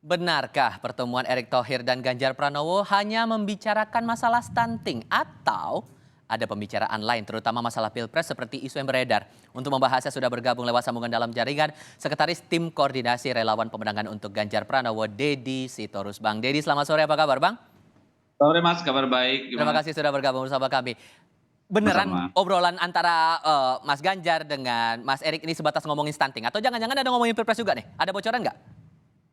Benarkah pertemuan Erick Thohir dan Ganjar Pranowo hanya membicarakan masalah stunting atau ada pembicaraan lain terutama masalah Pilpres seperti isu yang beredar? Untuk membahasnya sudah bergabung lewat sambungan dalam jaringan Sekretaris Tim Koordinasi Relawan Pemenangan untuk Ganjar Pranowo, Dedi Sitorus. Bang Dedi, selamat sore, apa kabar Bang? Sore Mas, kabar baik Terima gimana? kasih sudah bergabung bersama kami. Beneran Sama-sama. obrolan antara Mas Ganjar dengan Mas Erick ini sebatas ngomongin stunting atau jangan-jangan ada ngomongin Pilpres juga nih? Ada bocoran nggak?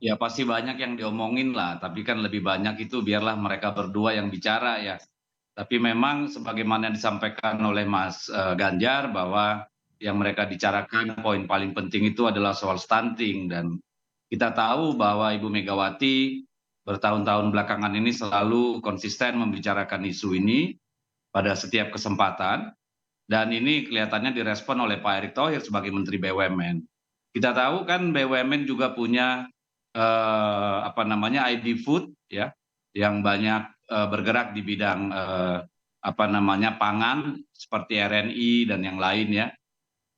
Ya pasti banyak yang diomongin lah, tapi kan lebih banyak itu biarlah mereka berdua yang bicara ya. Tapi memang sebagaimana yang disampaikan oleh Mas Ganjar bahwa yang mereka bicarakan poin paling penting itu adalah soal stunting dan kita tahu bahwa Ibu Megawati bertahun-tahun belakangan ini selalu konsisten membicarakan isu ini pada setiap kesempatan dan ini kelihatannya direspon oleh Pak Erick Thohir sebagai Menteri BUMN. Kita tahu kan BUMN juga punya apa namanya ID Food ya yang banyak bergerak di bidang apa namanya pangan seperti RNI dan yang lain ya.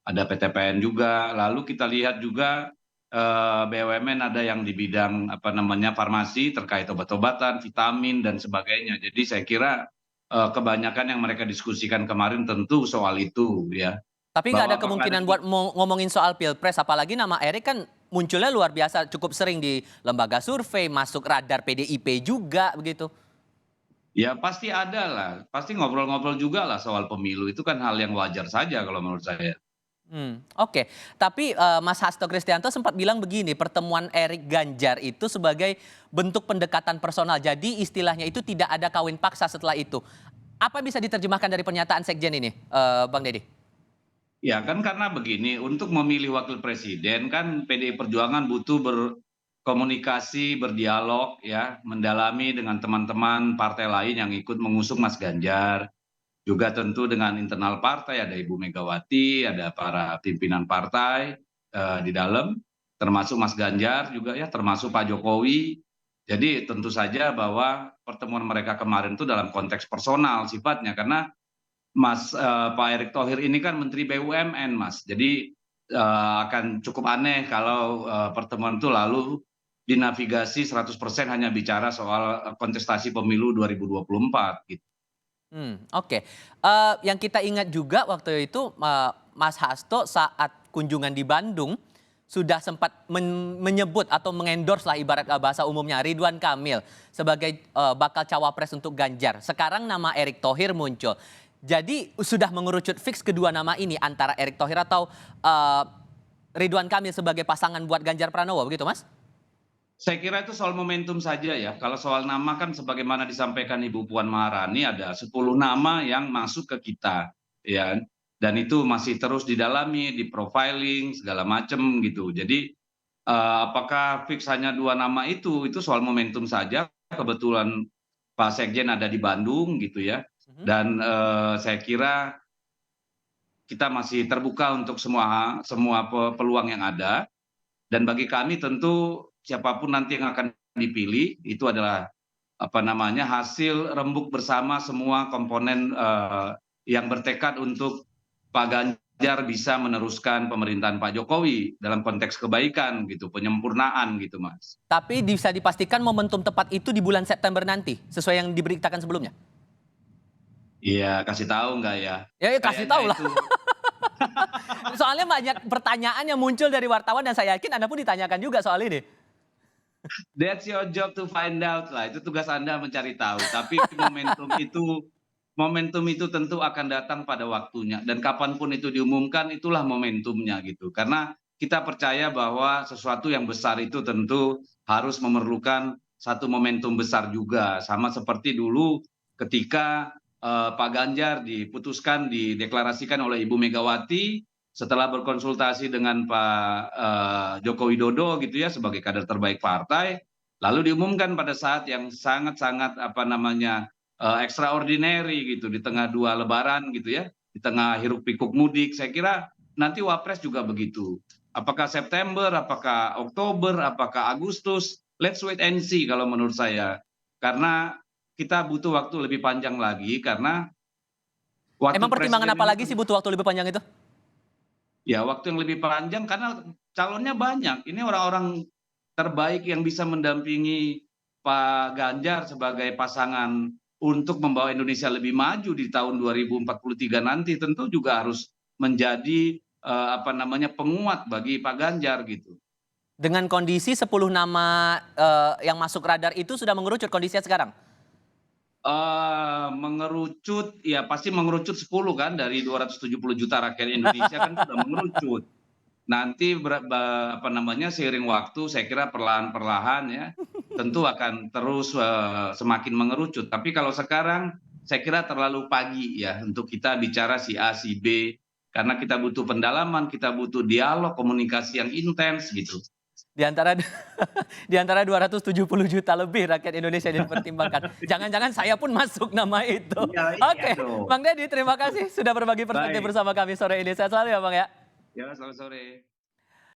Ada PTPN juga. Lalu kita lihat juga BUMN ada yang di bidang apa namanya farmasi terkait obat-obatan, vitamin dan sebagainya. Jadi saya kira kebanyakan yang mereka diskusikan kemarin tentu soal itu ya. Tapi nggak Bahwa ada apakah ada kemungkinan buat ngomongin soal Pilpres, apalagi nama Erik kan munculnya luar biasa, cukup sering di lembaga survei, masuk radar PDIP juga begitu. ya pasti ada lah, pasti ngobrol-ngobrol juga lah soal pemilu, itu kan hal yang wajar saja kalau menurut saya. Oke. Tapi Mas Hasto Kristianto sempat bilang begini, pertemuan Erik Ganjar itu sebagai bentuk pendekatan personal. Jadi istilahnya itu tidak ada kawin paksa setelah itu. Apa bisa diterjemahkan dari pernyataan Sekjen ini, Bang Deddy? Ya kan karena begini, untuk memilih wakil presiden kan PDI Perjuangan butuh berkomunikasi, berdialog ya, mendalami dengan teman-teman partai lain yang ikut mengusung Mas Ganjar. Juga tentu dengan internal partai, ada Ibu Megawati, ada para pimpinan partai di dalam, termasuk Mas Ganjar juga ya, termasuk Pak Jokowi. Jadi tentu saja bahwa pertemuan mereka kemarin itu dalam konteks personal sifatnya, karena Pak Erick Thohir ini kan Menteri BUMN Mas, jadi akan cukup aneh kalau pertemuan itu lalu dinavigasi 100% hanya bicara soal kontestasi pemilu 2024 gitu. Oke. Yang kita ingat juga waktu itu, Mas Hasto saat kunjungan di Bandung, sudah sempat menyebut atau mengendorse lah ibarat bahasa umumnya Ridwan Kamil sebagai bakal cawapres untuk Ganjar. Sekarang nama Erick Thohir muncul. Jadi sudah mengerucut fix kedua nama ini antara Erick Thohir atau Ridwan Kamil sebagai pasangan buat Ganjar Pranowo, begitu Mas? Saya kira itu soal momentum saja ya. Kalau soal nama kan sebagaimana disampaikan Ibu Puan Maharani ada 10 nama yang masuk ke kita, ya. Dan itu masih terus didalami, di profiling segala macam gitu. Jadi apakah fix hanya dua nama itu soal momentum saja. Kebetulan Pak Sekjen ada di Bandung gitu ya. Mhm. Dan saya kira kita masih terbuka untuk semua peluang yang ada. Dan bagi kami tentu siapapun nanti yang akan dipilih itu adalah apa namanya hasil rembuk bersama semua komponen yang bertekad untuk Pak Ganjar bisa meneruskan pemerintahan Pak Jokowi dalam konteks kebaikan gitu, penyempurnaan gitu Mas. Tapi bisa dipastikan momentum tepat itu di bulan September nanti, sesuai yang diberitakan sebelumnya. Iya, kasih tahu nggak ya? Ya, kasih Kayaknya tahu lah. itu Soalnya banyak pertanyaan yang muncul dari wartawan dan saya yakin Anda pun ditanyakan juga soal ini. that's your job to find out lah. Itu tugas Anda mencari tahu. Tapi momentum itu tentu akan datang pada waktunya dan kapanpun itu diumumkan itulah momentumnya gitu. Karena kita percaya bahwa sesuatu yang besar itu tentu harus memerlukan satu momentum besar juga. Sama seperti dulu ketika Pak Ganjar diputuskan, dideklarasikan oleh Ibu Megawati setelah berkonsultasi dengan Pak Joko Widodo gitu ya sebagai kader terbaik partai, lalu diumumkan pada saat yang sangat-sangat apa namanya extraordinary gitu di tengah dua lebaran gitu ya, di tengah hiruk pikuk mudik. Saya kira nanti Wapres juga begitu. Apakah September, apakah Oktober, apakah Agustus? Let's wait and see kalau menurut saya. Karena kita butuh waktu lebih panjang lagi karena wakil Emang pertimbangan presiden apa ini lagi sih butuh waktu lebih panjang itu? ya waktu yang lebih panjang karena calonnya banyak. Ini orang-orang terbaik yang bisa mendampingi Pak Ganjar sebagai pasangan untuk membawa Indonesia lebih maju di tahun 2043 nanti tentu juga harus menjadi penguat bagi Pak Ganjar gitu. Dengan kondisi 10 nama yang masuk radar itu sudah mengerucut kondisinya sekarang? Mengerucut, ya pasti mengerucut 10 kan dari 270 juta rakyat Indonesia kan sudah mengerucut. Nanti seiring waktu saya kira perlahan-perlahan ya, tentu akan terus semakin mengerucut. Tapi kalau sekarang saya kira terlalu pagi ya untuk kita bicara si A, si B, karena kita butuh pendalaman, kita butuh dialog, komunikasi yang intens gitu. Di antara di antara 270 juta lebih rakyat Indonesia yang dipertimbangkan. Jangan-jangan saya pun masuk nama itu. Iya, iya Oke, dong. Bang Deddy terima kasih sudah berbagi perspektif Baik. bersama kami sore ini. Sehat selalu ya Bang ya. Ya, selamat sore.